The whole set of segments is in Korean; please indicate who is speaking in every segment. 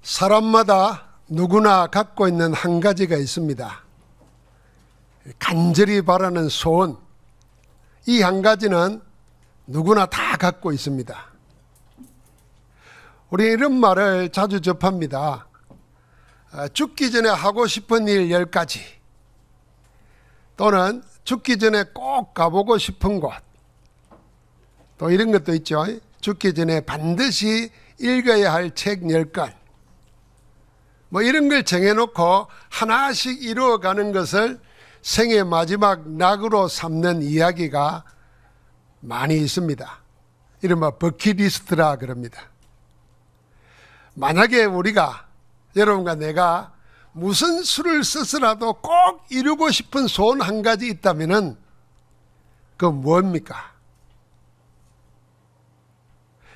Speaker 1: 사람마다 누구나 갖고 있는 한 가지가 있습니다. 간절히 바라는 소원, 이 한 가지는 누구나 다 갖고 있습니다. 우리 이런 말을 자주 접합니다. 죽기 전에 하고 싶은 일 10가지, 또는 죽기 전에 꼭 가보고 싶은 곳, 또 이런 것도 있죠. 죽기 전에 반드시 읽어야 할 책 10권, 뭐 이런 걸 정해놓고 하나씩 이루어가는 것을 생의 마지막 낙으로 삼는 이야기가 많이 있습니다. 이른바 버킷리스트라 그럽니다. 만약에 우리가, 여러분과 내가 무슨 수를 써서라도 꼭 이루고 싶은 소원 한 가지 있다면은 그건 뭡니까?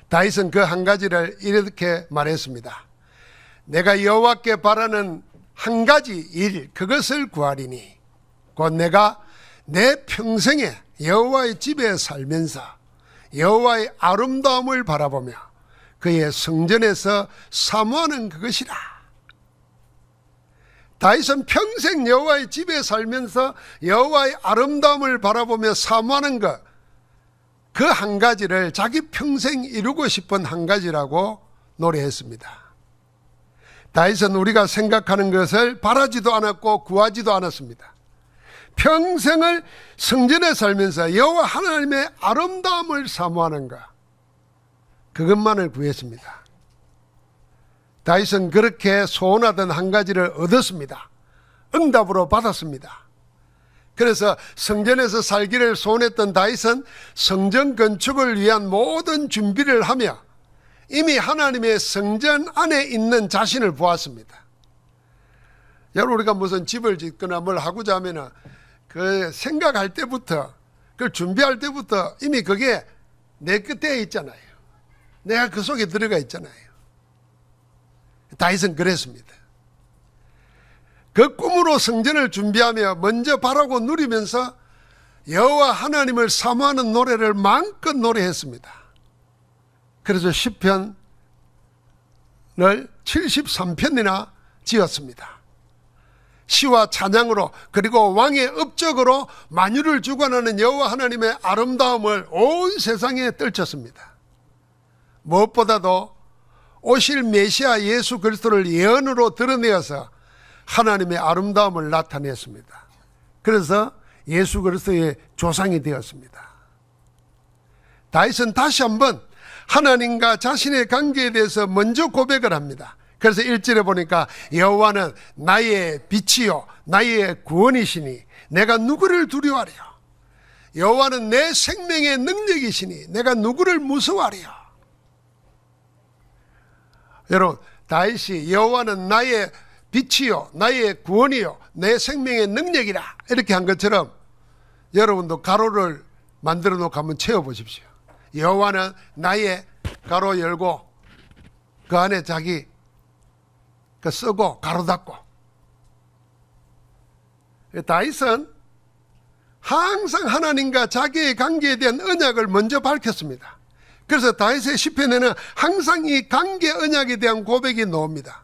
Speaker 1: 다윗은 그 한 가지를 이렇게 말했습니다. 내가 여호와께 바라는 한 가지 일, 그것을 구하리니 곧 내가 내 평생에 여호와의 집에 살면서 여호와의 아름다움을 바라보며 그의 성전에서 사모하는 그것이라. 다윗은 평생 여호와의 집에 살면서 여호와의 아름다움을 바라보며 사모하는 것, 그 한 가지를 자기 평생 이루고 싶은 한 가지라고 노래했습니다. 다윗은 우리가 생각하는 것을 바라지도 않았고 구하지도 않았습니다. 평생을 성전에 살면서 여호와 하나님의 아름다움을 사모하는 것, 그것만을 구했습니다. 다윗은 그렇게 소원하던 한 가지를 얻었습니다. 응답으로 받았습니다. 그래서 성전에서 살기를 소원했던 다윗은 성전 건축을 위한 모든 준비를 하며 이미 하나님의 성전 안에 있는 자신을 보았습니다. 여러분, 우리가 무슨 집을 짓거나 뭘 하고자 하면 그 생각할 때부터, 그걸 준비할 때부터 이미 그게 내 끝에 있잖아요. 내가 그 속에 들어가 있잖아요. 다윗은 그랬습니다. 그 꿈으로 성전을 준비하며 먼저 바라고 누리면서 여호와 하나님을 사모하는 노래를 마음껏 노래했습니다. 그래서 시편을 73편이나 지었습니다. 시와 찬양으로, 그리고 왕의 업적으로 만유를 주관하는 여호와 하나님의 아름다움을 온 세상에 떨쳤습니다. 무엇보다도 오실 메시아 예수 그리스도를 예언으로 드러내어서 하나님의 아름다움을 나타냈습니다. 그래서 예수 그리스도의 조상이 되었습니다. 다윗은 다시 한번 하나님과 자신의 관계에 대해서 먼저 고백을 합니다. 그래서 1절에 보니까 여호와는 나의 빛이요 나의 구원이시니 내가 누구를 두려워하랴. 여호와는 내 생명의 능력이시니 내가 누구를 무서워하랴. 여러분, 다윗이 여호와는 나의 빛이요 나의 구원이요 내 생명의 능력이라 이렇게 한 것처럼 여러분도 가로를 만들어 놓고 한번 채워보십시오. 여호와는 나의, 가로 열고 그 안에 자기 그 쓰고 가로 닫고. 다윗은 항상 하나님과 자기의 관계에 대한 언약을 먼저 밝혔습니다. 그래서 다윗의 시편에는 항상 이 관계 언약에 대한 고백이 나옵니다.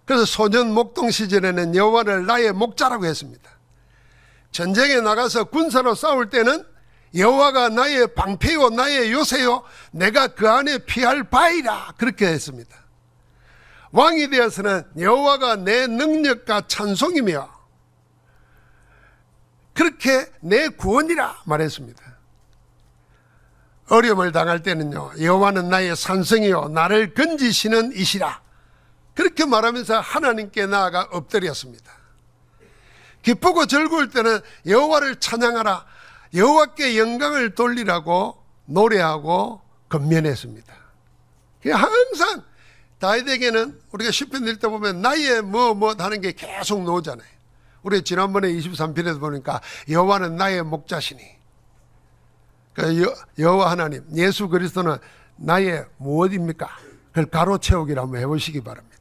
Speaker 1: 그래서 소년 목동 시절에는 여호와를 나의 목자라고 했습니다. 전쟁에 나가서 군사로 싸울 때는 여호와가 나의 방패요 나의 요새요 내가 그 안에 피할 바이라 그렇게 했습니다. 왕이 되어서는 여호와가 내 능력과 찬송이며 그렇게 내 구원이라 말했습니다. 어려움을 당할 때는요, 여호와는 나의 산성이요 나를 건지시는 이시라 그렇게 말하면서 하나님께 나아가 엎드렸습니다. 기쁘고 즐거울 때는 여호와를 찬양하라, 여호와께 영광을 돌리라고 노래하고 건면했습니다. 항상 다윗에게는 우리가 시편 읽다 보면 나의 뭐 하는 게 계속 나오잖아요. 우리 지난번에 23편에도 보니까 여호와는 나의 목자시니, 여호와 하나님 예수 그리스도는 나의 무엇입니까? 그걸 가로 채우기를 한번 해보시기 바랍니다.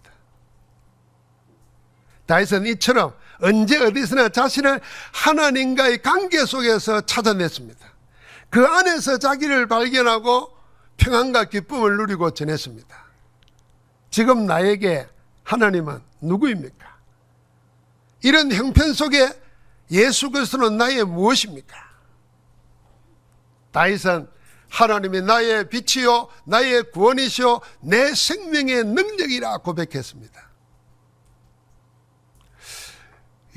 Speaker 1: 다윗은 이처럼 언제 어디서나 자신을 하나님과의 관계 속에서 찾아냈습니다. 그 안에서 자기를 발견하고 평안과 기쁨을 누리고 지냈습니다. 지금 나에게 하나님은 누구입니까? 이런 형편 속에 예수 그리스도는 나의 무엇입니까? 다윗은 하나님이 나의 빛이요 나의 구원이시요 내 생명의 능력이라 고백했습니다.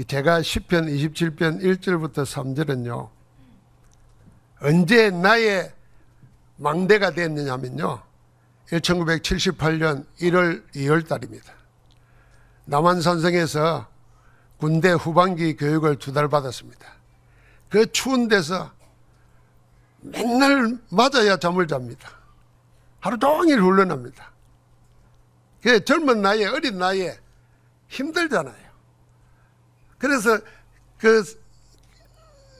Speaker 1: 제가 시편 27편 1절부터 3절은요 언제 나의 망대가 됐느냐면요 1978년 1월 2월 달입니다. 남한산성에서 군대 후반기 교육을 2달 받았습니다. 그 추운 데서 맨날 맞아야 잠을 잡니다. 하루 종일 훈련합니다. 그 젊은 나이에 어린 나이에 힘들잖아요. 그래서 그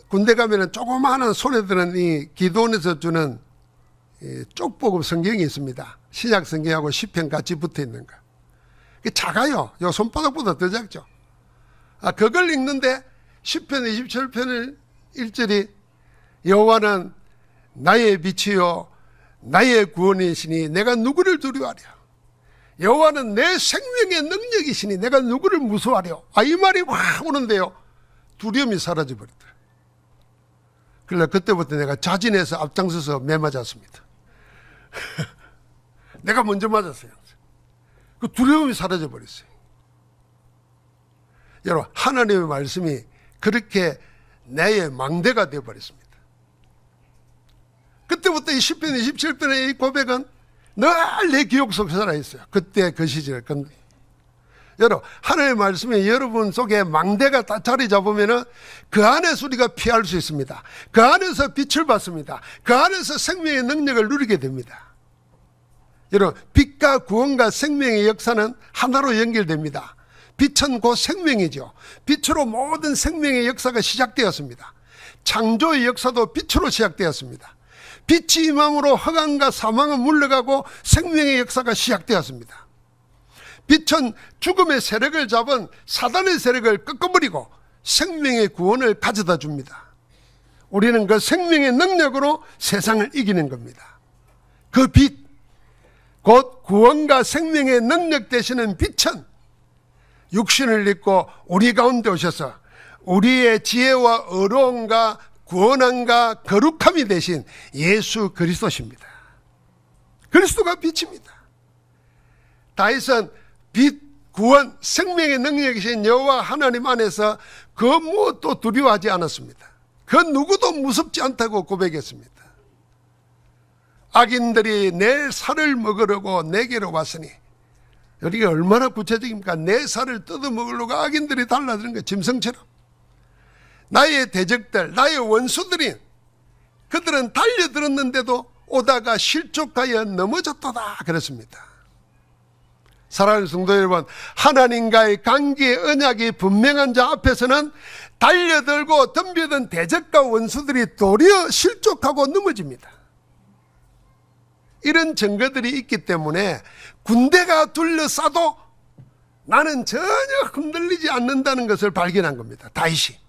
Speaker 1: 군대 가면은 조그마한 손에 드는 이 기도원에서 주는 쪽보급 성경이 있습니다. 신약 성경하고 시편 같이 붙어 있는 거. 작아요. 요 손바닥보다 더 작죠. 그걸 읽는데 시편 27편 1절이 여호와는 나의 빛이요 나의 구원이시니 내가 누구를 두려워하랴. 여호와는 내 생명의 능력이시니 내가 누구를 무서워하랴. 이 말이 확 오는데요 두려움이 사라져버렸더라. 그래서 그때부터 내가 자진해서 앞장서서 매 맞았습니다. 내가 먼저 맞았어요. 그 두려움이 사라져버렸어요. 여러분 하나님의 말씀이 그렇게 나의 망대가 되어버렸습니다. 그때부터 이 시편 27편의 이 고백은 늘 내 기억 속에 살아있어요. 그때 그 시절. 여러분 하나님의 말씀이 여러분 속에 망대가 딱 자리 잡으면 그 안에서 우리가 피할 수 있습니다. 그 안에서 빛을 받습니다. 그 안에서 생명의 능력을 누리게 됩니다. 여러분 빛과 구원과 생명의 역사는 하나로 연결됩니다. 빛은 곧 생명이죠. 빛으로 모든 생명의 역사가 시작되었습니다. 창조의 역사도 빛으로 시작되었습니다. 빛이 임함으로 허감과 사망은 물러가고 생명의 역사가 시작되었습니다. 빛은 죽음의 세력을 잡은 사단의 세력을 꺾어버리고 생명의 구원을 가져다 줍니다. 우리는 그 생명의 능력으로 세상을 이기는 겁니다. 그 빛, 곧 구원과 생명의 능력 되시는 빛은 육신을 입고 우리 가운데 오셔서 우리의 지혜와 의로움과 구원함과 거룩함이 되신 예수 그리스도십니다. 그리스도가 빛입니다. 다윗은 빛, 구원, 생명의 능력이신 여호와 하나님 안에서 그 무엇도 두려워하지 않았습니다. 그 누구도 무섭지 않다고 고백했습니다. 악인들이 내 살을 먹으려고 내게로 왔으니, 여기가 얼마나 구체적입니까? 내 살을 뜯어먹으려고 악인들이 달라드는 거예요. 짐승처럼. 나의 대적들, 나의 원수들인 그들은 달려들었는데도 오다가 실족하여 넘어졌도다 그랬습니다. 사랑하는 성도 여러분, 하나님과의 관계의 언약이 분명한 자 앞에서는 달려들고 덤비던 대적과 원수들이 도리어 실족하고 넘어집니다. 이런 증거들이 있기 때문에 군대가 둘러싸도 나는 전혀 흔들리지 않는다는 것을 발견한 겁니다. 다윗이.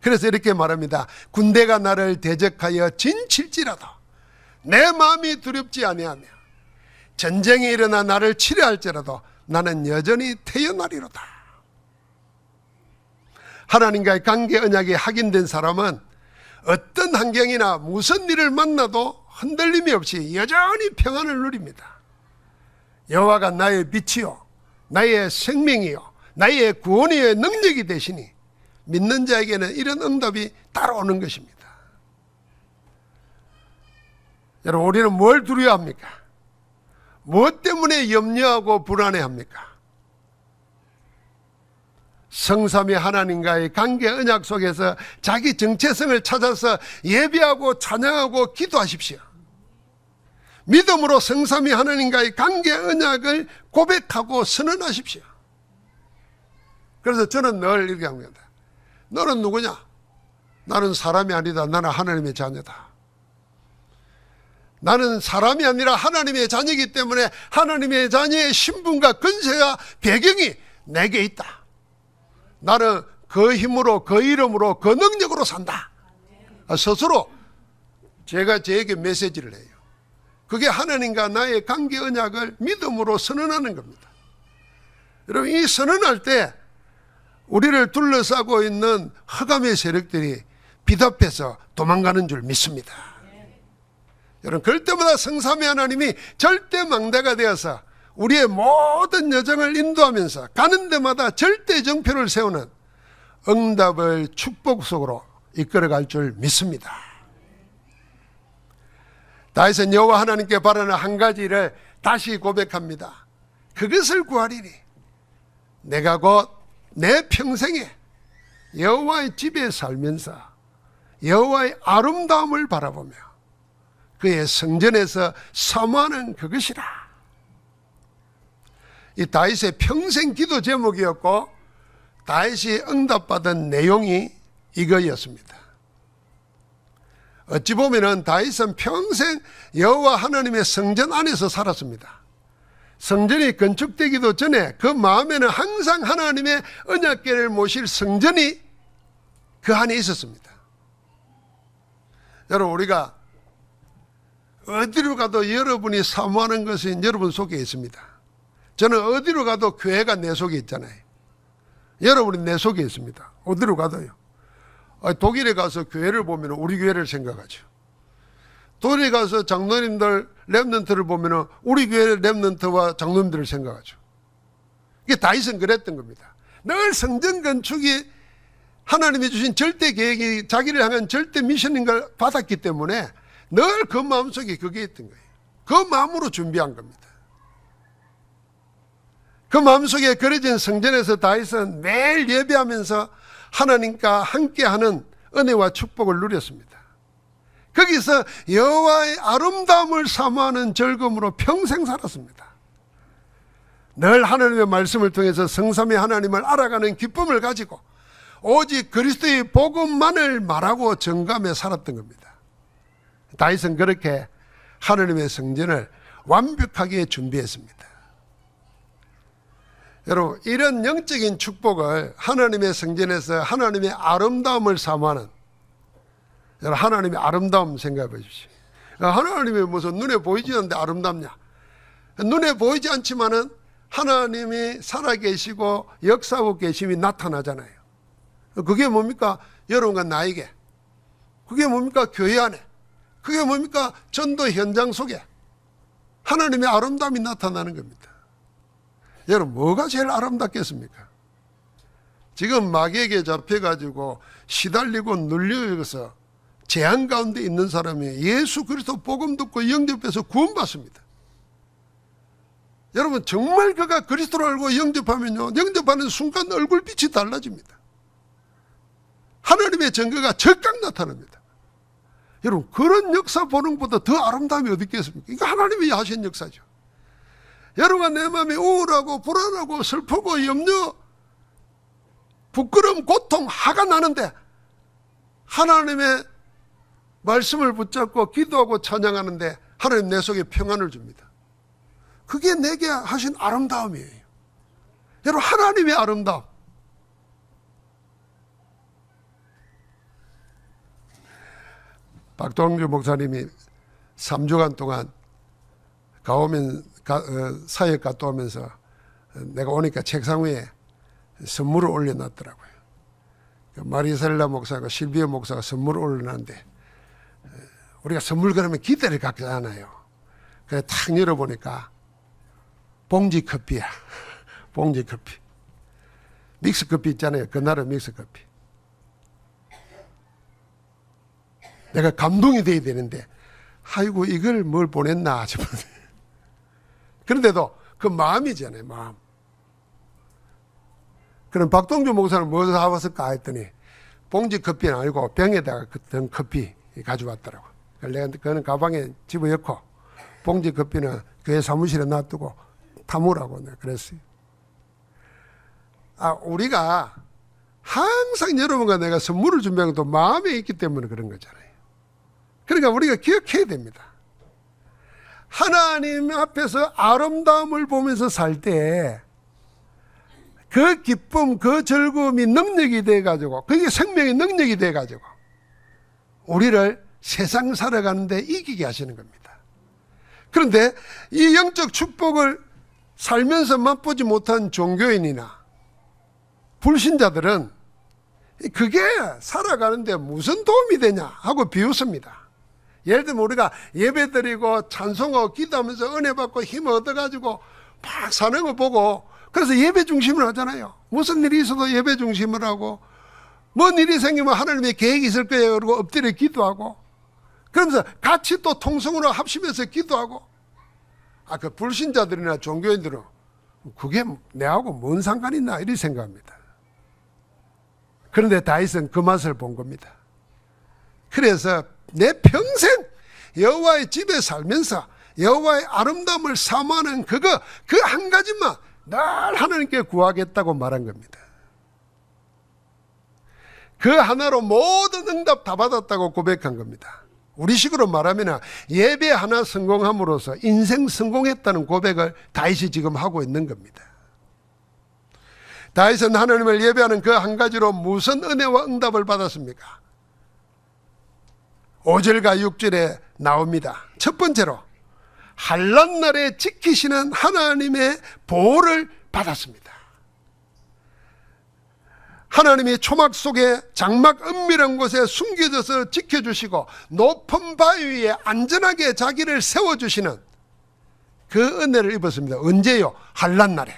Speaker 1: 그래서 이렇게 말합니다. 군대가 나를 대적하여 진칠지라도 내 마음이 두렵지 아니하며 전쟁이 일어나 나를 치려할지라도 나는 여전히 태어나리로다. 하나님과의 관계 언약이 확인된 사람은 어떤 환경이나 무슨 일을 만나도 흔들림이 없이 여전히 평안을 누립니다. 여호와가 나의 빛이요 나의 생명이요 나의 구원이요 능력이 되시니 믿는 자에게는 이런 응답이 따라오는 것입니다. 여러분, 우리는 뭘 두려워합니까? 무엇 때문에 염려하고 불안해합니까? 성삼위 하나님과의 관계 언약 속에서 자기 정체성을 찾아서 예배하고 찬양하고 기도하십시오. 믿음으로 성삼위 하나님과의 관계 언약을 고백하고 선언하십시오. 그래서 저는 늘 이렇게 합니다. 너는 누구냐? 나는 사람이 아니다. 나는 하나님의 자녀다. 나는 사람이 아니라 하나님의 자녀이기 때문에 하나님의 자녀의 신분과 권세와 배경이 내게 있다. 나는 그 힘으로 그 이름으로 그 능력으로 산다. 스스로 제가 저에게 메시지를 해요. 그게 하나님과 나의 관계 언약을 믿음으로 선언하는 겁니다. 여러분, 이 선언할 때 우리를 둘러싸고 있는 흑암의 세력들이 비답해서 도망가는 줄 믿습니다. 여러분, 그럴 때마다 성삼위 하나님이 절대 망대가 되어서 우리의 모든 여정을 인도하면서 가는 데마다 절대 정표를 세우는 응답을 축복 속으로 이끌어갈 줄 믿습니다. 다윗은 여호와 하나님께 바라는 한 가지를 다시 고백합니다. 그것을 구하리니 내가 곧 내 평생에 여호와의 집에 살면서 여호와의 아름다움을 바라보며 그의 성전에서 사모하는 그것이라. 이 다윗의 평생 기도 제목이었고 다윗이 응답받은 내용이 이거였습니다. 어찌 보면 다윗은 평생 여호와 하나님의 성전 안에서 살았습니다. 성전이 건축되기도 전에 그 마음에는 항상 하나님의 언약궤를 모실 성전이 그 안에 있었습니다. 여러분, 우리가 어디로 가도 여러분이 사모하는 것이 여러분 속에 있습니다. 저는 어디로 가도 교회가 내 속에 있잖아요. 여러분이 내 속에 있습니다. 어디로 가도요. 독일에 가서 교회를 보면 우리 교회를 생각하죠. 독일에 가서 장로님들 렘넌트를 보면 우리 교회 렘넌트와 장로님들을 생각하죠. 이게 다윗은 그랬던 겁니다. 늘 성전 건축이 하나님이 주신 절대 계획이 자기를 향한 절대 미션인 걸 받았기 때문에 늘 그 마음속에 그게 있던 거예요. 그 마음으로 준비한 겁니다. 그 마음속에 그려진 성전에서 다윗은 매일 예배하면서 하나님과 함께하는 은혜와 축복을 누렸습니다. 거기서 여호와의 아름다움을 사모하는 즐거움으로 평생 살았습니다. 늘 하나님의 말씀을 통해서 성삼위 하나님을 알아가는 기쁨을 가지고 오직 그리스도의 복음만을 말하고 전감해 살았던 겁니다. 다윗은 그렇게 하나님의 성전을 완벽하게 준비했습니다. 여러분, 이런 영적인 축복을 하나님의 성전에서 하나님의 아름다움을 사모하는, 여러분, 하나님의 아름다움 생각해 보십시오. 하나님이 무슨 눈에 보이지 않는데 아름답냐? 눈에 보이지 않지만은 하나님이 살아계시고 역사하고 계심이 나타나잖아요. 그게 뭡니까? 여러분과 나에게. 그게 뭡니까? 교회 안에. 그게 뭡니까? 전도 현장 속에 하나님의 아름다움이 나타나는 겁니다. 여러분, 뭐가 제일 아름답겠습니까? 지금 마귀에게 잡혀가지고 시달리고 눌려서 재앙 가운데 있는 사람이 예수 그리스도 복음 듣고 영접해서 구원받습니다. 여러분, 정말 그가 그리스도를 알고 영접하면요, 영접하는 순간 얼굴빛이 달라집니다. 하나님의 증거가 적각 나타납니다. 여러분, 그런 역사 보는 것보다 더 아름다움이 어디 있겠습니까? 이거 하나님이 하신 역사죠. 여러분과 내 마음이 우울하고 불안하고 슬프고 염려, 부끄러움, 고통, 화가 나는데 하나님의 말씀을 붙잡고 기도하고 찬양하는데 하나님 내 속에 평안을 줍니다. 그게 내게 하신 아름다움이에요. 여러분, 하나님의 아름다움. 박동규 목사님이 3주간 동안 사역 갔다 오면서 내가 오니까 책상 위에 선물을 올려놨더라고요. 마리셀라 목사가 실비어 목사가 선물을 올려놨는데 우리가 선물 그러면 기대를 갖잖아요. 그래 탁 열어보니까 봉지 커피야. 봉지 커피. 믹스 커피 있잖아요. 그날은 믹스 커피. 내가 감동이 돼야 되는데 아이고 이걸 뭘 보냈나 싶어요. 그런데도 그 마음이잖아요. 마음. 그럼 박동주 목사는 뭐 사왔을까 했더니 봉지 커피는 아니고 병에다가 든 커피 가져왔더라고. 내가 그거는 가방에 집어넣고 봉지 커피는 교회 사무실에 놔두고 타무라고 내가 그랬어요. 우리가 항상 여러분과 내가 선물을 준비한 것도 마음에 있기 때문에 그런 거잖아요. 그러니까 우리가 기억해야 됩니다. 하나님 앞에서 아름다움을 보면서 살 때 그 기쁨, 그 즐거움이 능력이 돼가지고, 그게 생명의 능력이 돼가지고 우리를 세상 살아가는데 이기게 하시는 겁니다. 그런데 이 영적 축복을 살면서 맛보지 못한 종교인이나 불신자들은 그게 살아가는데 무슨 도움이 되냐 하고 비웃습니다. 예를 들면 우리가 예배 드리고 찬송하고 기도하면서 은혜 받고 힘을 얻어가지고 막 사는 거 보고 그래서 예배 중심을 하잖아요. 무슨 일이 있어도 예배 중심을 하고 뭔 일이 생기면 하나님의 계획이 있을 거예요. 그러고 엎드려 기도하고 그러면서 같이 또 통성으로 합심해서 기도하고 그 불신자들이나 종교인들은 그게 내하고 뭔 상관이 있나 이렇게 생각합니다. 그런데 다윗은 그 맛을 본 겁니다. 그래서 내 평생 여호와의 집에 살면서 여호와의 아름다움을 사모하는 그 한 가지만 늘 하나님께 구하겠다고 말한 겁니다. 그 하나로 모든 응답 다 받았다고 고백한 겁니다. 우리식으로 말하면 예배 하나 성공함으로써 인생 성공했다는 고백을 다윗이 지금 하고 있는 겁니다. 다윗은 하나님을 예배하는 그 한 가지로 무슨 은혜와 응답을 받았습니까? 5절과 6절에 나옵니다. 첫 번째로 환난날에 지키시는 하나님의 보호를 받았습니다. 하나님이 초막 속에 장막 은밀한 곳에 숨겨져서 지켜주시고 높은 바위 위에 안전하게 자기를 세워주시는 그 은혜를 입었습니다. 언제요? 환난날에.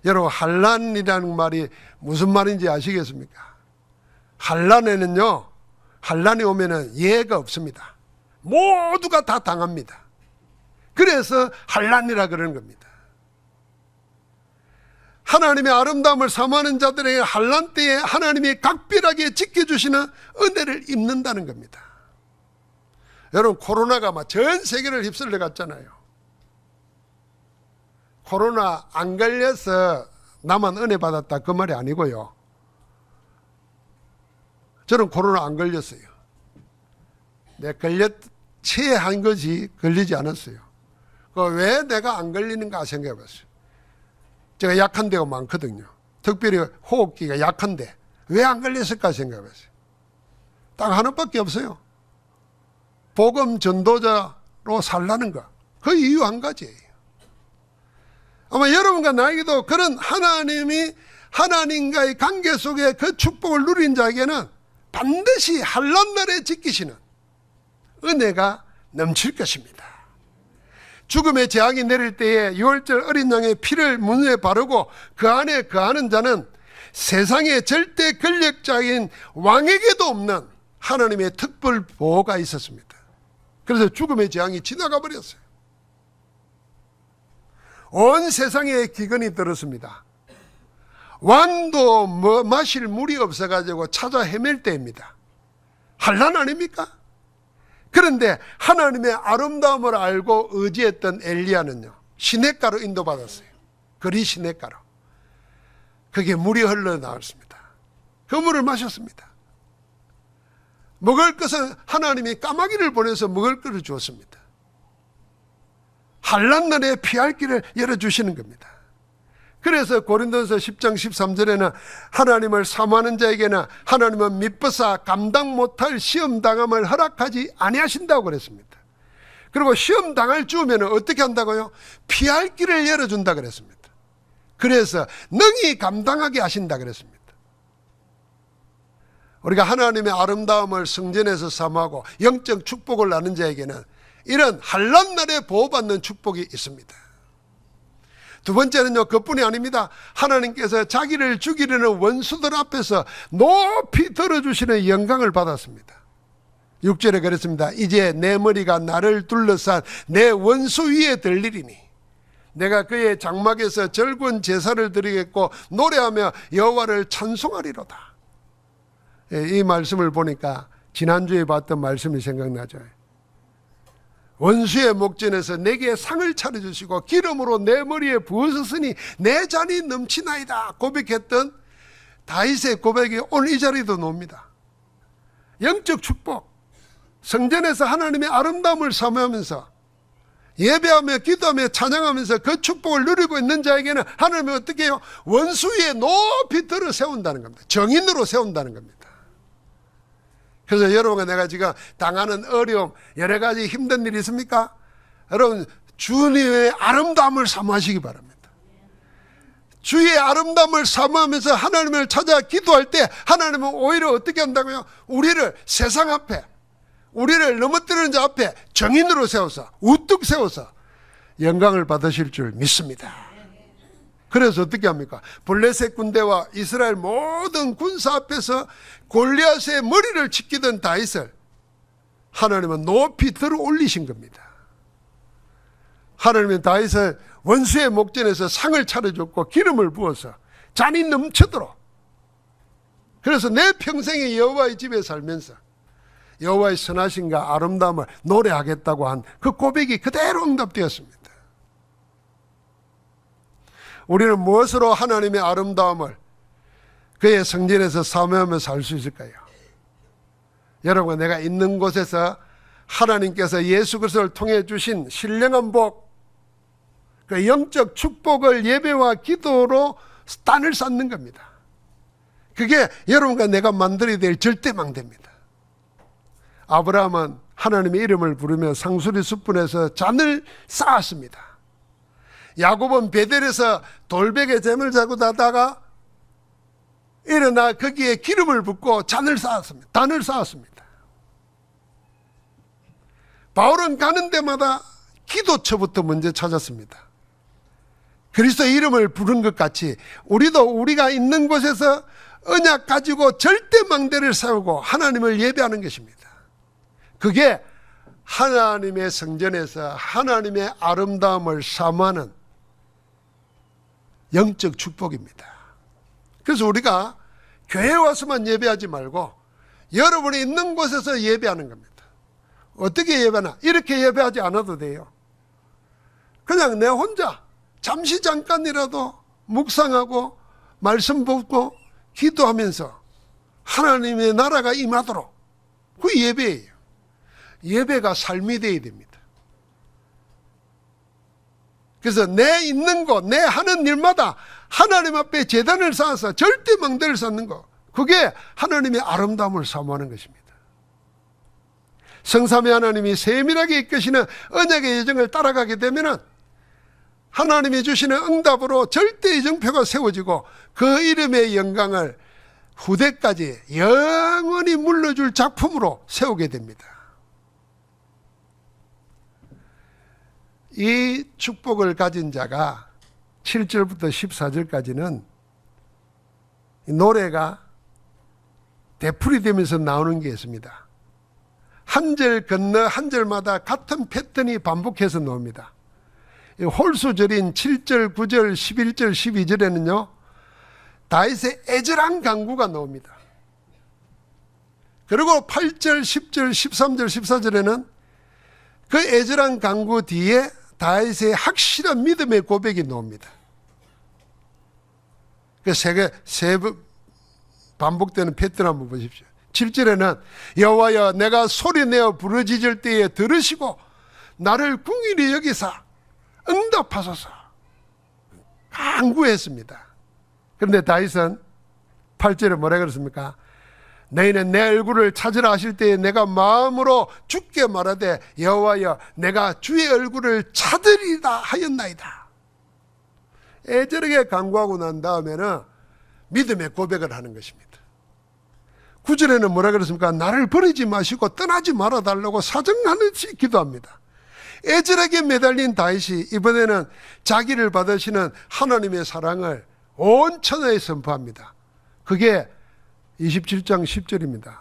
Speaker 1: 여러분 환난이라는 말이 무슨 말인지 아시겠습니까? 환난에는요, 환난이 오면은 예가 없습니다. 모두가 다 당합니다. 그래서 환난이라 그러는 겁니다. 하나님의 아름다움을 사모하는 자들에게 환난 때에 하나님이 각별하게 지켜주시는 은혜를 입는다는 겁니다. 여러분 코로나가 막 전 세계를 휩쓸려 갔잖아요. 코로나 안 걸려서 나만 은혜 받았다 그 말이 아니고요. 저는 코로나 안 걸렸어요. 체한 것이 걸리지 않았어요. 왜 내가 안 걸리는가 생각해 봤어요. 제가 약한 데가 많거든요. 특별히 호흡기가 약한데 왜 안 걸렸을까 생각해 봤어요. 딱 하나밖에 없어요. 복음 전도자로 살라는 거. 그 이유 한 가지예요. 아마 여러분과 나에게도 그런 하나님과의 관계 속에 그 축복을 누린 자에게는 반드시 환난날에 지키시는 은혜가 넘칠 것입니다. 죽음의 재앙이 내릴 때에 유월절 어린 양의 피를 문에 바르고 그 안에 거하는 자는 세상의 절대 권력자인 왕에게도 없는 하나님의 특별 보호가 있었습니다. 그래서 죽음의 재앙이 지나가 버렸어요. 온 세상에 기근이 들었습니다. 왕도 마실 물이 없어가지고 찾아 헤맬 때입니다. 환난 아닙니까? 그런데 하나님의 아름다움을 알고 의지했던 엘리야는요, 시냇가로 인도받았어요. 그리 시냇가로. 그게 물이 흘러나왔습니다. 그 물을 마셨습니다. 먹을 것은 하나님이 까마귀를 보내서 먹을 것을 주었습니다. 환난 날에 피할 길을 열어주시는 겁니다. 그래서 고린도서 10장 13절에는 하나님을 사모하는 자에게는 하나님은 미쁘사 감당 못할 시험당함을 허락하지 아니하신다고 그랬습니다. 그리고 시험당할 즈음에는 어떻게 한다고요? 피할 길을 열어준다 그랬습니다. 그래서 능히 감당하게 하신다 그랬습니다. 우리가 하나님의 아름다움을 성전에서 사모하고 영적 축복을 나눈 자에게는 이런 환난 날에 보호받는 축복이 있습니다. 두 번째는요, 그뿐이 아닙니다. 하나님께서 자기를 죽이려는 원수들 앞에서 높이 들어주시는 영광을 받았습니다. 6절에 그랬습니다. 이제 내 머리가 나를 둘러싼 내 원수 위에 들리리니 내가 그의 장막에서 절군 제사를 드리겠고 노래하며 여호와를 찬송하리로다. 이 말씀을 보니까 지난주에 봤던 말씀이 생각나죠. 원수의 목전에서 내게 상을 차려주시고 기름으로 내 머리에 부으셨으니 내 잔이 넘치나이다 고백했던 다윗의 고백이 오늘 이 자리에도 나옵니다. 영적 축복, 성전에서 하나님의 아름다움을 사모하면서 예배하며 기도하며 찬양하면서 그 축복을 누리고 있는 자에게는 하나님이 어떻게 해요? 원수 위에 높이 들어 세운다는 겁니다. 정인으로 세운다는 겁니다. 그래서 여러분과 내가 지금 당하는 어려움, 여러 가지 힘든 일이 있습니까? 여러분, 주님의 아름다움을 사모하시기 바랍니다. 주의 아름다움을 사모하면서 하나님을 찾아 기도할 때 하나님은 오히려 어떻게 한다고요? 우리를 세상 앞에, 우리를 넘어뜨리는 자 앞에 정인으로 세워서, 우뚝 세워서 영광을 받으실 줄 믿습니다. 그래서 어떻게 합니까? 블레셋 군대와 이스라엘 모든 군사 앞에서 골리앗의 머리를 지키던 다윗을 하나님은 높이 들어 올리신 겁니다. 하나님은 다윗을 원수의 목전에서 상을 차려줬고 기름을 부어서 잔이 넘치도록, 그래서 내 평생에 여호와의 집에 살면서 여호와의 선하심과 아름다움을 노래하겠다고 한 그 고백이 그대로 응답되었습니다. 우리는 무엇으로 하나님의 아름다움을 그의 성전에서 사모하며 살 수 있을까요? 여러분, 내가 있는 곳에서 하나님께서 예수 그리스도를 통해 주신 신령한 복, 그 영적 축복을 예배와 기도로 단을 쌓는 겁니다. 그게 여러분과 내가 만들어야 될 절대망대입니다. 아브라함은 하나님의 이름을 부르며 상수리 숯불에서 잔을 쌓았습니다. 야곱은 베델에서 돌베개 잼을 자고 자다가 일어나 거기에 기름을 붓고 잔을 쌓았습니다. 단을 쌓았습니다. 바울은 가는 데마다 기도처부터 먼저 찾았습니다. 그리스도 이름을 부른 것 같이 우리도 우리가 있는 곳에서 언약 가지고 절대망대를 세우고 하나님을 예배하는 것입니다. 그게 하나님의 성전에서 하나님의 아름다움을 사모하는 영적 축복입니다. 그래서 우리가 교회에 와서만 예배하지 말고 여러분이 있는 곳에서 예배하는 겁니다. 어떻게 예배하나? 이렇게 예배하지 않아도 돼요. 그냥 내 혼자 잠시 잠깐이라도 묵상하고 말씀 듣고 기도하면서 하나님의 나라가 임하도록, 그 예배예요. 예배가 삶이 되어야 됩니다. 그래서 내 있는 곳, 내 하는 일마다 하나님 앞에 제단을 쌓아서 절대망대를 쌓는 것, 그게 하나님의 아름다움을 사모하는 것입니다. 성삼위 하나님이 세밀하게 이끄시는 언약의 예정을 따라가게 되면 하나님이 주시는 응답으로 절대 예정표가 세워지고 그 이름의 영광을 후대까지 영원히 물려줄 작품으로 세우게 됩니다. 이 축복을 가진 자가 7절부터 14절까지는 노래가 되풀이 되면서 나오는 게 있습니다. 한 절 건너 한 절마다 같은 패턴이 반복해서 나옵니다. 홀수절인 7절, 9절, 11절, 12절에는요 다윗의 애절한 간구가 나옵니다. 그리고 8절, 10절, 13절, 14절에는 그 애절한 간구 뒤에 다윗의 확실한 믿음의 고백이 나옵니다. 그 세 반복되는 패턴 한번 보십시오. 7절에는 여호와여 내가 소리내어 부르짖을 때에 들으시고 나를 긍휼히 여기사 응답하소서 간구했습니다. 그런데 다윗은 8절에 뭐라 그랬습니까? 너희는 내 얼굴을 찾으라 하실 때에 내가 마음으로 주께 말하되 여호와여 내가 주의 얼굴을 찾으리다 하였나이다. 애절하게 간구하고 난 다음에는 믿음의 고백을 하는 것입니다. 9절에는 뭐라 그랬습니까? 나를 버리지 마시고 떠나지 말아달라고 사정하듯이 기도합니다. 애절하게 매달린 다윗이 이번에는 자기를 받으시는 하나님의 사랑을 온 천하에 선포합니다. 그게 27장 10절입니다.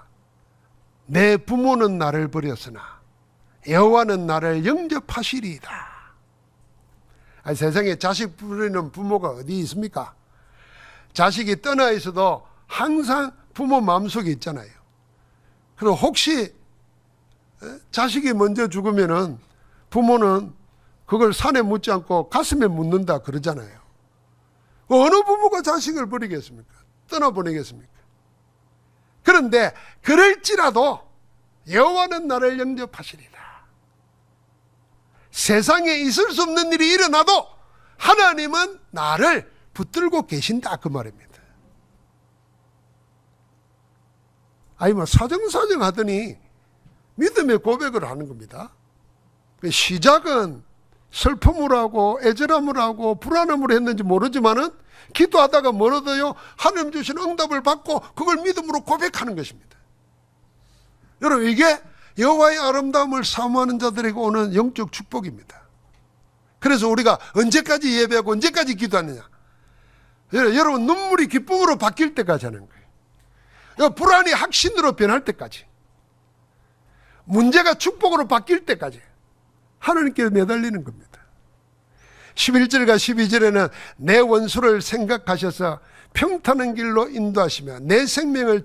Speaker 1: 내 부모는 나를 버렸으나 여호와는 나를 영접하시리이다. 아니, 세상에 자식 부리는 부모가 어디 있습니까? 자식이 떠나 있어도 항상 부모 마음속에 있잖아요. 그리고 혹시 자식이 먼저 죽으면은 부모는 그걸 산에 묻지 않고 가슴에 묻는다 그러잖아요. 어느 부모가 자식을 버리겠습니까? 떠나보내겠습니까? 그런데 그럴지라도 여호와는 나를 영접하시리라. 세상에 있을 수 없는 일이 일어나도 하나님은 나를 붙들고 계신다 그 말입니다. 아니 뭐 사정사정 하더니 믿음의 고백을 하는 겁니다. 시작은 슬픔으로 하고 애절함으로 하고 불안함으로 했는지 모르지만은 기도하다가 뭘 얻어요? 하나님 주신 응답을 받고 그걸 믿음으로 고백하는 것입니다. 여러분, 이게 여호와의 아름다움을 사모하는 자들에게 오는 영적 축복입니다. 그래서 우리가 언제까지 예배하고 언제까지 기도하느냐? 여러분, 눈물이 기쁨으로 바뀔 때까지 하는 거예요. 불안이 확신으로 변할 때까지, 문제가 축복으로 바뀔 때까지 하나님께 매달리는 겁니다. 11절과 12절에는 내 원수를 생각하셔서 평탄한 길로 인도하시며 내 생명을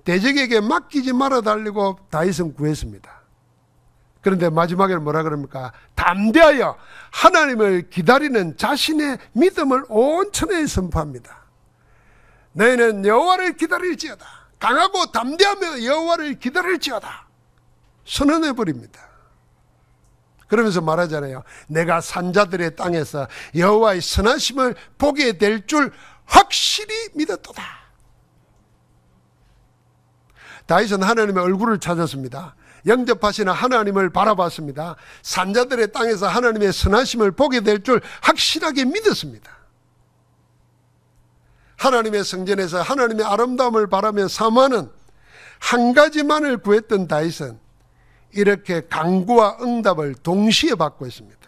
Speaker 1: 대적에게 맡기지 말아 달라고 다윗은 구했습니다. 그런데 마지막에는 뭐라 그럽니까? 담대하여 하나님을 기다리는 자신의 믿음을 온 천하에 선포합니다. 너희는 여호와를 기다릴지어다. 강하고 담대하며 여호와를 기다릴지어다. 선언해버립니다. 그러면서 말하잖아요. 내가 산자들의 땅에서 여호와의 선하심을 보게 될 줄 확실히 믿었도다. 다윗은 하나님의 얼굴을 찾았습니다. 영접하시는 하나님을 바라봤습니다. 산자들의 땅에서 하나님의 선하심을 보게 될 줄 확실하게 믿었습니다. 하나님의 성전에서 하나님의 아름다움을 바라며 사모하는 한 가지만을 구했던 다윗은 이렇게 간구와 응답을 동시에 받고 있습니다.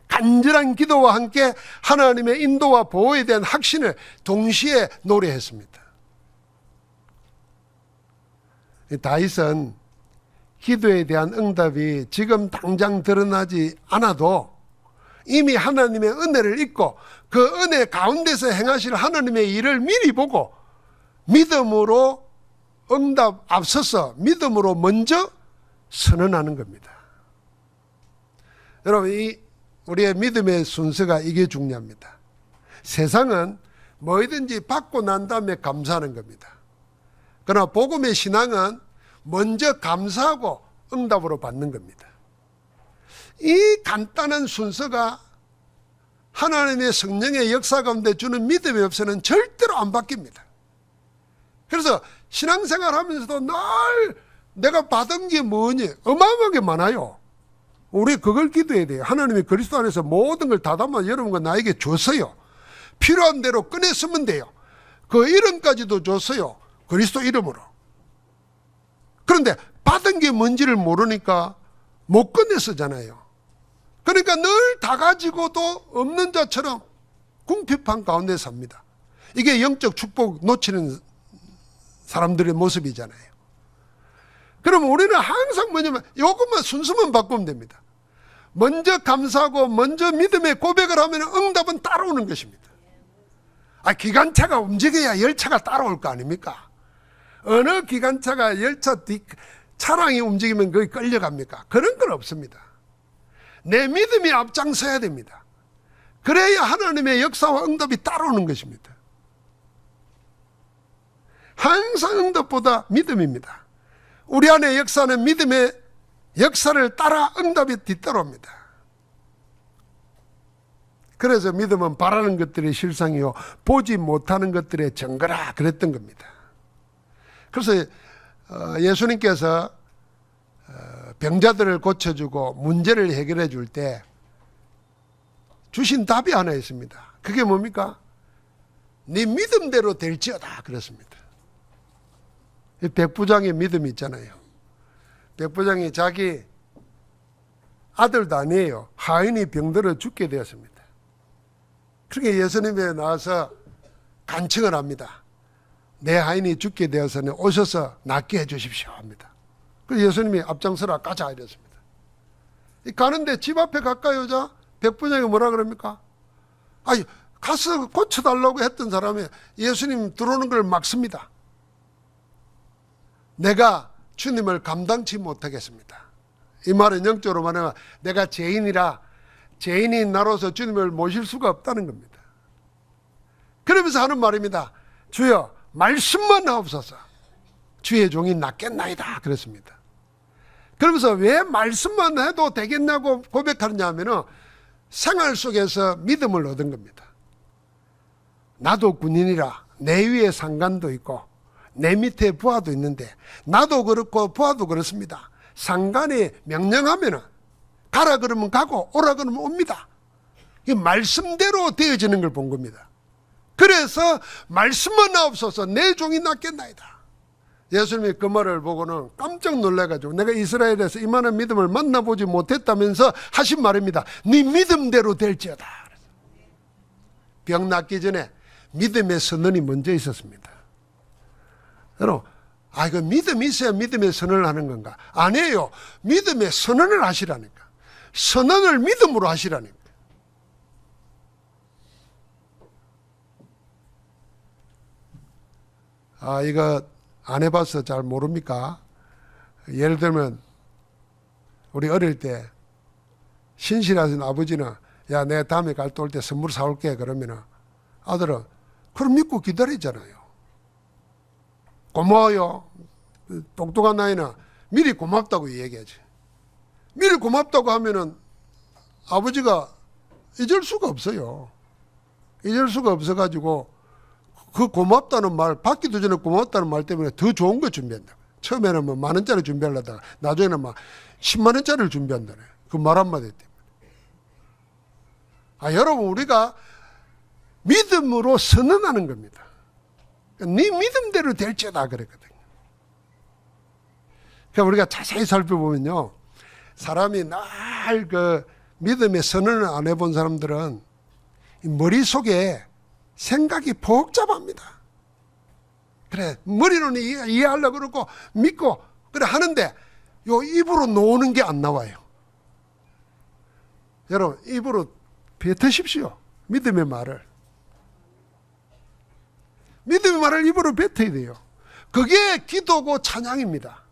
Speaker 1: 간절한 기도와 함께 하나님의 인도와 보호에 대한 확신을 동시에 노래했습니다. 다윗은 기도에 대한 응답이 지금 당장 드러나지 않아도 이미 하나님의 은혜를 잊고 그 은혜 가운데서 행하실 하나님의 일을 미리 보고 믿음으로 응답 앞서서 믿음으로 먼저 선언하는 겁니다. 여러분, 우리의 믿음의 순서가 이게 중요합니다. 세상은 뭐든지 받고 난 다음에 감사하는 겁니다. 그러나 복음의 신앙은 먼저 감사하고 응답으로 받는 겁니다. 이 간단한 순서가 하나님의 성령의 역사 가운데 주는 믿음이 없어서는 절대로 안 바뀝니다. 그래서 신앙생활 하면서도 늘 내가 받은 게 뭐니? 어마어마하게 많아요. 우리 그걸 기도해야 돼요. 하나님이 그리스도 안에서 모든 걸 다 담아 여러분과 나에게 줬어요. 필요한 대로 꺼내 쓰면 돼요. 그 이름까지도 줬어요. 그리스도 이름으로. 그런데 받은 게 뭔지를 모르니까 못 꺼내 쓰잖아요. 그러니까 늘 다 가지고도 없는 자처럼 궁핍한 가운데 삽니다. 이게 영적 축복 놓치는 사람들의 모습이잖아요. 그럼 우리는 항상 뭐냐면 이것만 순서만 바꾸면 됩니다. 먼저 감사하고 먼저 믿음의 고백을 하면 응답은 따라오는 것입니다. 기관차가 움직여야 열차가 따라올 거 아닙니까? 어느 기관차가 열차 차량이 움직이면 거기 끌려갑니까? 그런 건 없습니다. 내 믿음이 앞장서야 됩니다. 그래야 하나님의 역사와 응답이 따라오는 것입니다. 항상 응답보다 믿음입니다. 우리 안의 역사는 믿음의 역사를 따라 응답이 뒤따라옵니다. 그래서 믿음은 바라는 것들의 실상이요 보지 못하는 것들의 증거라 그랬던 겁니다. 그래서 예수님께서 병자들을 고쳐주고 문제를 해결해 줄 때 주신 답이 하나 있습니다. 그게 뭡니까? 네 믿음대로 될지어다 그랬습니다. 백부장의 믿음이 있잖아요. 백부장이 자기 아들도 아니에요. 하인이 병들어 죽게 되었습니다. 그렇게 예수님에 나와서 간청을 합니다. 내 하인이 죽게 되어서는 오셔서 낫게 해주십시오 합니다. 그래서 예수님이 앞장서라 가자 이랬습니다. 가는데 집 앞에 가까이 오자 백부장이 뭐라 그럽니까? 가서 고쳐달라고 했던 사람이 예수님 들어오는 걸 막습니다. 내가 주님을 감당치 못하겠습니다. 이 말은 영적으로 말하면 내가 죄인이라 죄인인 나로서 주님을 모실 수가 없다는 겁니다. 그러면서 하는 말입니다. 주여 말씀만 하옵소서. 주의 종이 낫겠나이다 그랬습니다. 그러면서 왜 말씀만 해도 되겠냐고 고백하느냐 하면은 생활 속에서 믿음을 얻은 겁니다. 나도 군인이라 내 위에 상관도 있고 내 밑에 부하도 있는데 나도 그렇고 부하도 그렇습니다. 상관이 명령하면 가라 그러면 가고 오라 그러면 옵니다. 이 말씀대로 되어지는 걸 본 겁니다. 그래서 말씀은 없어서 내 종이 낫겠나이다. 예수님이 그 말을 보고는 깜짝 놀라가지고 내가 이스라엘에서 이만한 믿음을 만나보지 못했다면서 하신 말입니다. 네 믿음대로 될지어다. 병 낫기 전에 믿음의 선언이 먼저 있었습니다. 여러분, 이거 믿음이 있어야 믿음의 선언을 하는 건가? 아니에요. 믿음의 선언을 하시라니까. 선언을 믿음으로 하시라니까. 이거 안 해봐서 잘 모릅니까? 예를 들면 우리 어릴 때 신실하신 아버지는 야, 내가 다음에 갈 때 올 때 선물 사올게 그러면은 아들은 그럼 믿고 기다리잖아요. 고마워요. 똑똑한 나이는 미리 고맙다고 얘기하지. 미리 고맙다고 하면은 아버지가 잊을 수가 없어요. 잊을 수가 없어가지고 그 고맙다는 말, 받기도 전에 고맙다는 말 때문에 더 좋은 거 준비한다. 처음에는 뭐 10,000원짜리 준비하려다가 나중에는 막 100,000원짜리를 준비한다네. 그 말 한마디 때문에. 여러분, 우리가 믿음으로 선언하는 겁니다. 네 믿음대로 될지어다 그랬거든요. 그러니까 우리가 자세히 살펴보면요, 사람이 날 그 믿음의 선언을 안 해본 사람들은 머릿속에 생각이 복잡합니다. 그래, 머리로는 이해하려고 그러고 믿고 그래 하는데 요 입으로 놓는 게 안 나와요. 여러분, 입으로 뱉으십시오. 믿음의 말을. 믿음의 말을 입으로 뱉어야 돼요. 그게 기도고 찬양입니다.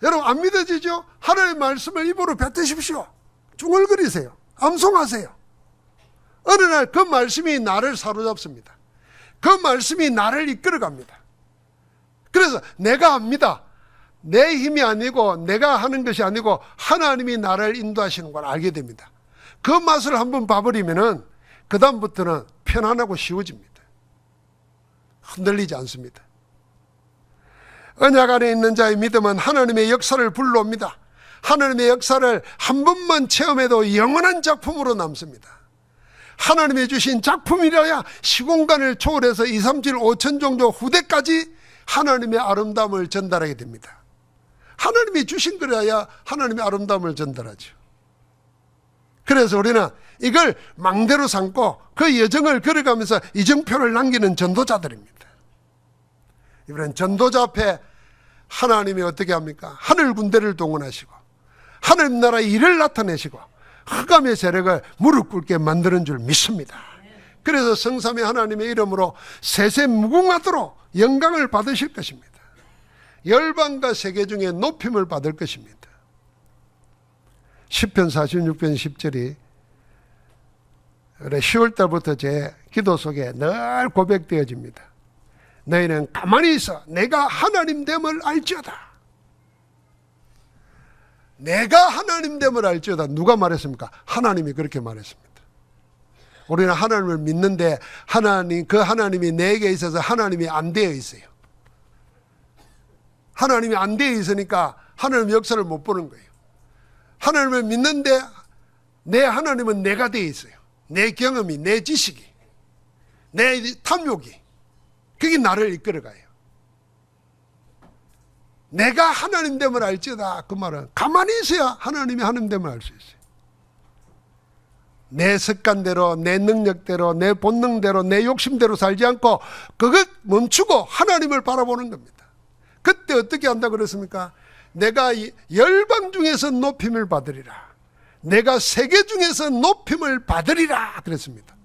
Speaker 1: 여러분, 안 믿어지죠? 하나님의 말씀을 입으로 뱉으십시오. 중얼거리세요. 암송하세요. 어느 날 그 말씀이 나를 사로잡습니다. 그 말씀이 나를 이끌어갑니다. 그래서 내가 합니다. 내 힘이 아니고 내가 하는 것이 아니고 하나님이 나를 인도하시는 걸 알게 됩니다. 그 맛을 한번 봐버리면은 그 다음부터는 편안하고 쉬워집니다. 흔들리지 않습니다. 언약 안에 있는 자의 믿음은 하나님의 역사를 불러옵니다. 하나님의 역사를 한 번만 체험해도 영원한 작품으로 남습니다. 하나님이 주신 작품이라야 시공간을 초월해서 2, 3, 7, 5천 종족 후대까지 하나님의 아름다움을 전달하게 됩니다. 하나님이 주신 거라야 하나님의 아름다움을 전달하죠. 그래서 우리는 이걸 망대로 삼고 그 여정을 걸어가면서 이정표를 남기는 전도자들입니다. 이번엔 전도자 앞에 하나님이 어떻게 합니까? 하늘 군대를 동원하시고 하나님 나라의 일을 나타내시고 흑암의 세력을 무릎 꿇게 만드는 줄 믿습니다. 그래서 성삼위 하나님의 이름으로 세세 무궁하도록 영광을 받으실 것입니다. 열방과 세계 중에 높임을 받을 것입니다. 시편 46편 10절이 10월달부터 제 기도 속에 늘 고백되어집니다. 너희는 가만히 있어 내가 하나님 됨을 알지어다. 내가 하나님 됨을 알지어다. 누가 말했습니까? 하나님이 그렇게 말했습니다. 우리는 하나님을 믿는데 그 하나님이 내게 있어서 하나님이 안 되어 있어요. 하나님이 안 되어 있으니까 하나님의 역사를 못 보는 거예요. 하나님을 믿는데 내 하나님은 내가 되어 있어요. 내 경험이, 내 지식이, 내 탐욕이, 그게 나를 이끌어가요. 내가 하나님 됨을 알지어다. 그 말은 가만히 있어야 하나님이 하나님 됨을 알 수 있어요. 내 습관대로, 내 능력대로, 내 본능대로, 내 욕심대로 살지 않고 그것 멈추고 하나님을 바라보는 겁니다. 그때 어떻게 한다 그랬습니까? 내가 열방 중에서 높임을 받으리라. 내가 세계 중에서 높임을 받으리라 그랬습니다.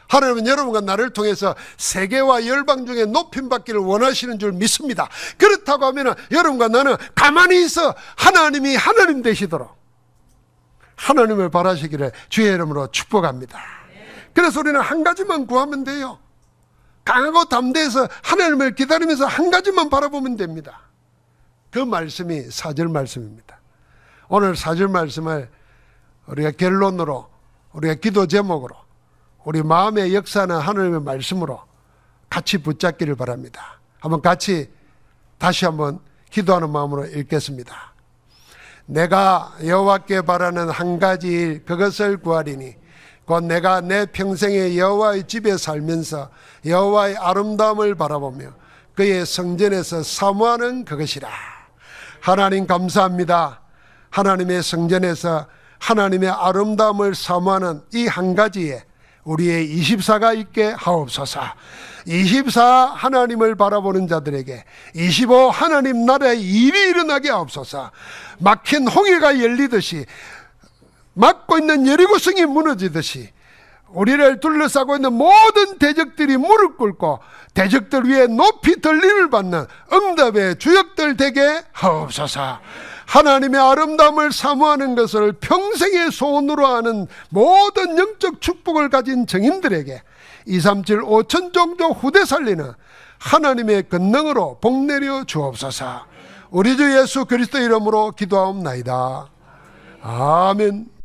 Speaker 1: 하나님은 여러분과 나를 통해서 세계와 열방 중에 높임 받기를 원하시는 줄 믿습니다. 그렇다고 하면 여러분과 나는 가만히 있어 하나님이 하나님 되시도록 하나님을 바라시기를 주의 이름으로 축복합니다. 그래서 우리는 한 가지만 구하면 돼요. 강하고 담대해서 하나님을 기다리면서 한 가지만 바라보면 됩니다. 그 말씀이 4절 말씀입니다. 오늘 4절 말씀을 우리가 결론으로, 우리가 기도 제목으로, 우리 마음의 역사는 하나님의 말씀으로 같이 붙잡기를 바랍니다. 한번 같이 다시 한번 기도하는 마음으로 읽겠습니다. 내가 여호와께 바라는 한 가지 일 그것을 구하리니 곧 내가 내 평생에 여호와의 집에 살면서 여호와의 아름다움을 바라보며 그의 성전에서 사모하는 그것이라. 하나님 감사합니다. 하나님의 성전에서 하나님의 아름다움을 사모하는 이 한 가지에 우리의 24가 있게 하옵소서. 24 하나님을 바라보는 자들에게 25 하나님 나라의 일이 일어나게 하옵소서. 막힌 홍해가 열리듯이 막고 있는 여리고성이 무너지듯이 우리를 둘러싸고 있는 모든 대적들이 무릎 꿇고 대적들 위에 높이 들림을 받는 응답의 주역들 되게 하옵소서. 하나님의 아름다움을 사모하는 것을 평생의 소원으로 하는 모든 영적 축복을 가진 정인들에게 237 5천 종족 후대 살리는 하나님의 권능으로 복 내려 주옵소서. 우리 주 예수 그리스도 이름으로 기도하옵나이다. 아멘.